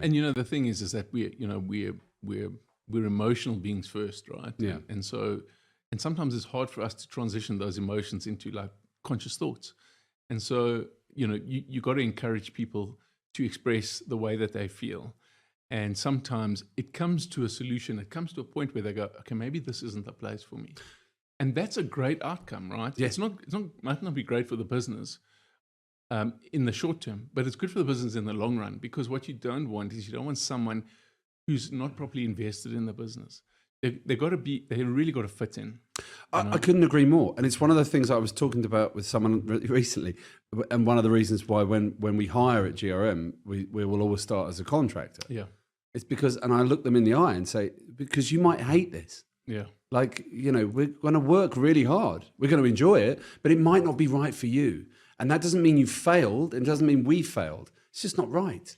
And the thing is that we're emotional beings first, right? Yeah. And sometimes it's hard for us to transition those emotions into like conscious thoughts. And so, you got to encourage people to express the way that they feel. And sometimes it comes to a solution. It comes to a point where they go, okay, maybe this isn't the place for me. And that's a great outcome, right? Yeah. Might not be great for the business in the short term, but it's good for the business in the long run, because what you don't want is you don't want someone who's not properly invested in the business. They really got to fit in. I couldn't agree more. And it's one of the things I was talking about with someone recently. And one of the reasons why when we hire at GRM, we will always start as a contractor. Yeah. It's because, and I look them in the eye and say, because you might hate this. Yeah. Like, we're going to work really hard. We're going to enjoy it, but it might not be right for you. And that doesn't mean you failed. It doesn't mean we failed. It's just not right.